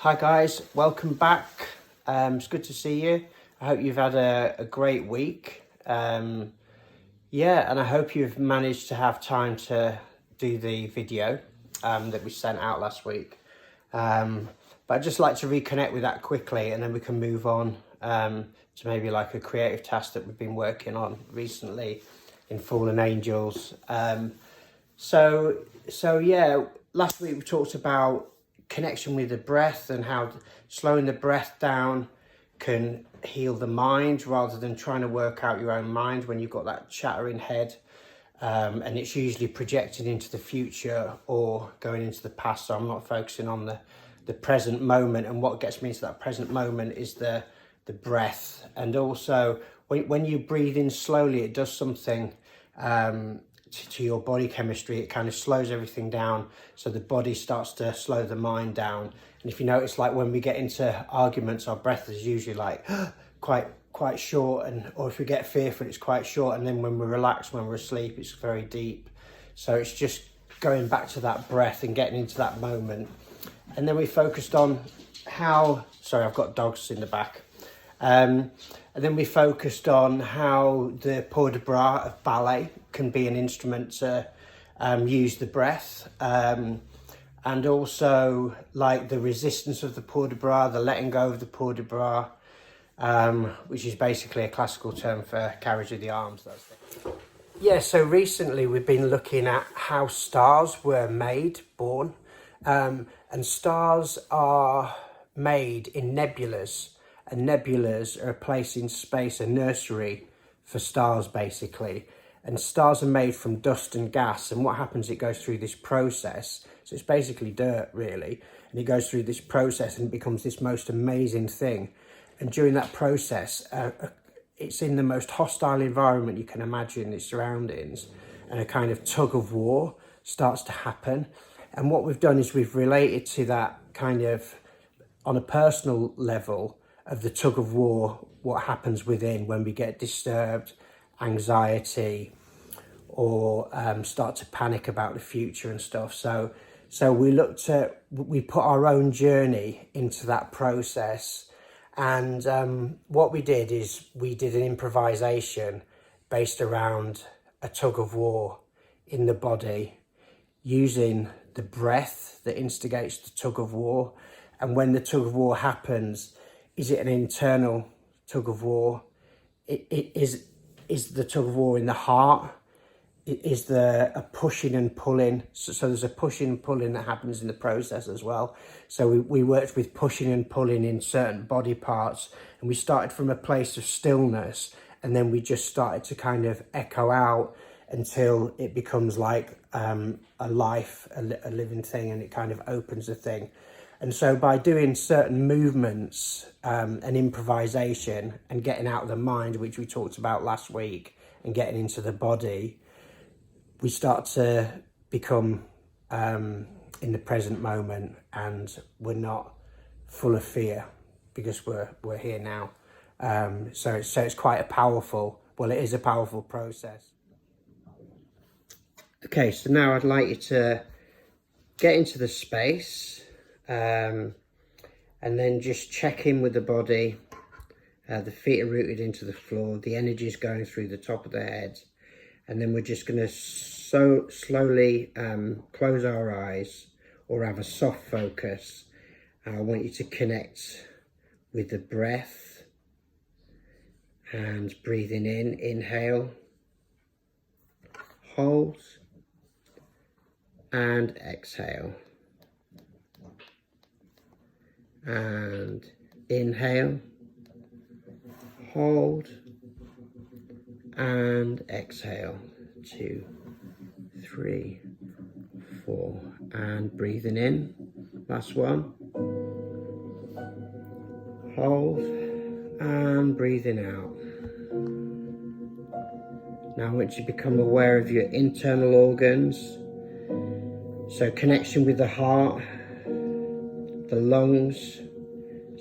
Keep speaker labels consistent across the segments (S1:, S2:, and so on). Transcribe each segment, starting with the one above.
S1: Hi guys, welcome back. It's good to see you. I hope you've had a great week. And I hope you've managed to have time to do the video that we sent out last week. But I'd just like to reconnect with that quickly, and then we can move on to maybe like a creative task that we've been working on recently in Fallen Angels. Last week we talked about connection with the breath and how slowing the breath down can heal the mind rather than trying to work out your own mind when you've got that chattering head, and it's usually projected into the future or going into the past. So I'm not focusing on the present moment, and what gets me into that present moment is the breath. And also when you breathe in slowly, it does something to your body chemistry. It kind of slows everything down, so the body starts to slow the mind down. And if you notice, like when we get into arguments, our breath is usually like quite short, or if we get fearful, it's quite short, and then when we're relaxed, when we're asleep, it's very deep. So it's just going back to that breath and getting into that moment. And then we focused on how, sorry, I've got dogs in the back. And then we focused on how the port de bras of ballet can be an instrument to use the breath, and also like the resistance of the port de bras, the letting go of the port de bras, which is basically a classical term for carriage of the arms. That's it. Yeah, so recently we've been looking at how stars were born, and stars are made in nebulas. And nebulas are a place in space, a nursery for stars basically. And stars are made from dust and gas, and what happens, it goes through this process. So it's basically dirt really, and it goes through this process and it becomes this most amazing thing. And during that process, it's in the most hostile environment you can imagine, its surroundings, and a kind of tug of war starts to happen. And what we've done is we've related to that kind of on a personal level of the tug of war, what happens within when we get disturbed, anxiety, or start to panic about the future and stuff. So we put our own journey into that process. And what we did is we did an improvisation based around a tug of war in the body, using the breath that instigates the tug of war. And when the tug of war happens, is it an internal tug of war? Is the tug of war in the heart? Is there a pushing and pulling? So there's a pushing and pulling that happens in the process as well. So we worked with pushing and pulling in certain body parts, and we started from a place of stillness, and then we just started to kind of echo out until it becomes like a life, a living thing, and it kind of opens the thing. And so by doing certain movements and improvisation and getting out of the mind, which we talked about last week, and getting into the body, we start to become in the present moment, and we're not full of fear because we're here now. So it's quite a powerful, well, it is a powerful process. Okay, so now I'd like you to get into the space. And then just check in with the body. The feet are rooted into the floor, the energy is going through the top of the head, and then we're just going to slowly close our eyes or have a soft focus. I want you to connect with the breath and breathing in, inhale, hold, and exhale. And inhale, hold, and exhale. 2, 3, 4, and breathing in. Last one. Hold, and breathing out. Now I want you to become aware of your internal organs. So connection with the heart, the lungs.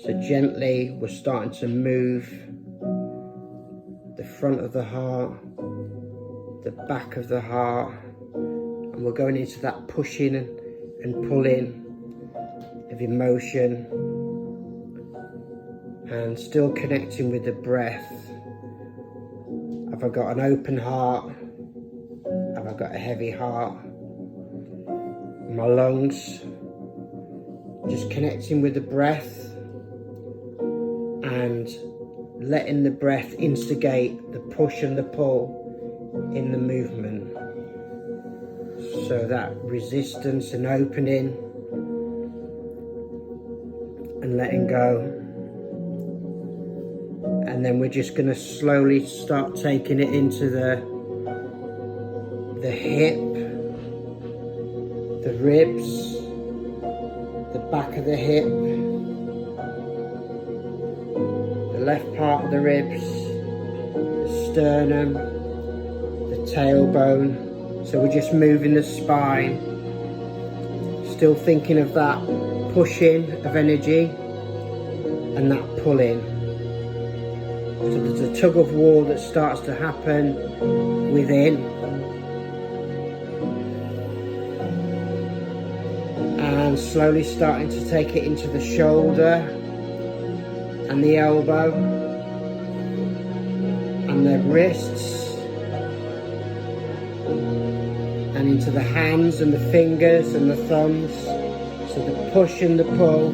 S1: So gently we're starting to move the front of the heart, the back of the heart, and we're going into that pushing and pulling of emotion, and still connecting with the breath. Have I got an open heart? Have I got a heavy heart? My lungs, just connecting with the breath and letting the breath instigate the push and the pull in the movement. So that resistance and opening and letting go. And then we're just going to slowly start taking it into the hip, the ribs, the back of the hip, the left part of the ribs, the sternum, the tailbone. So we're just moving the spine, still thinking of that pushing of energy and that pulling. So there's a tug of war that starts to happen within. And slowly starting to take it into the shoulder and the elbow and the wrists and into the hands and the fingers and the thumbs. So the push and the pull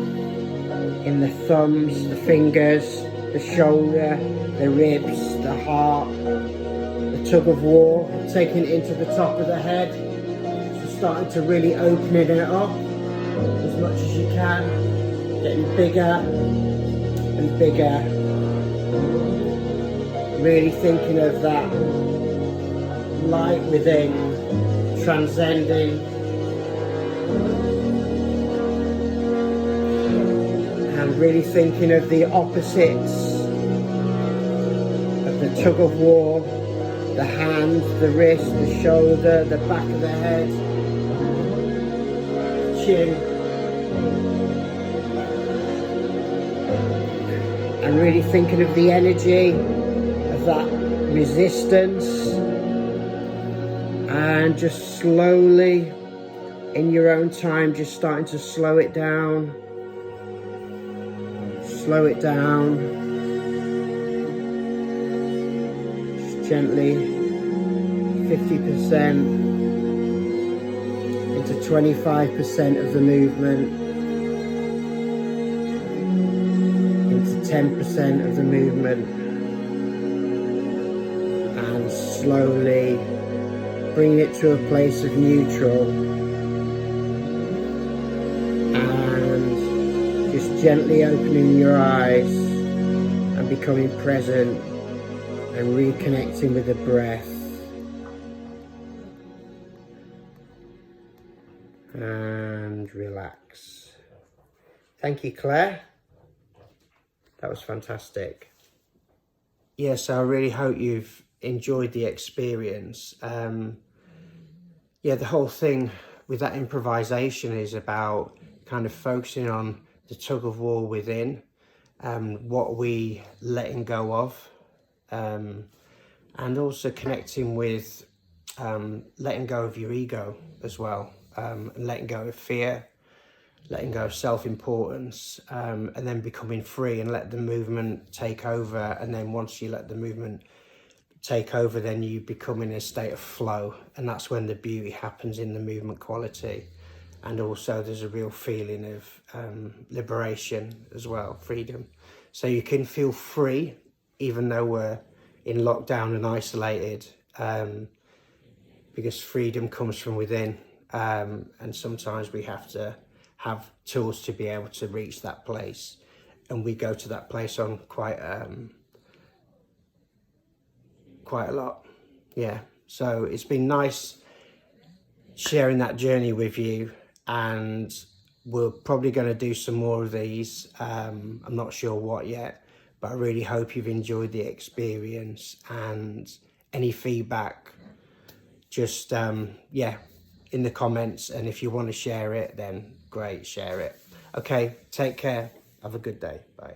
S1: in the thumbs, the fingers, the shoulder, the ribs, the heart, the tug of war, taking it into the top of the head. So starting to really open it up as much as you can, getting bigger and bigger. Really thinking of that light within, transcending, and really thinking of the opposites of the tug of war, the hand, the wrist, the shoulder, the back of the head, chin, and really thinking of the energy of that resistance, and just slowly in your own time just starting to slow it down, just gently, 50% into 25% of the movement, into 10% of the movement, and slowly bringing it to a place of neutral, and just gently opening your eyes and becoming present and reconnecting with the breath. And relax. Thank you, Claire. That was fantastic. Yes, I really hope you've enjoyed the experience. Yeah, the whole thing with that improvisation is about kind of focusing on the tug of war within, what we letting go of, and also connecting with letting go of your ego as well, and letting go of fear, letting go of self-importance, and then becoming free and let the movement take over. And then once you let the movement take over, then you become in a state of flow, and that's when the beauty happens in the movement quality. And also there's a real feeling of liberation as well, freedom. So you can feel free even though we're in lockdown and isolated, because freedom comes from within, and sometimes we have to have tools to be able to reach that place, and we go to that place on quite a lot. Yeah, so it's been nice sharing that journey with you, and we're probably going to do some more of these. I'm not sure what yet, but I really hope you've enjoyed the experience. And any feedback, just yeah, in the comments, and if you want to share it, then great, share it. Okay, take care, have a good day, bye.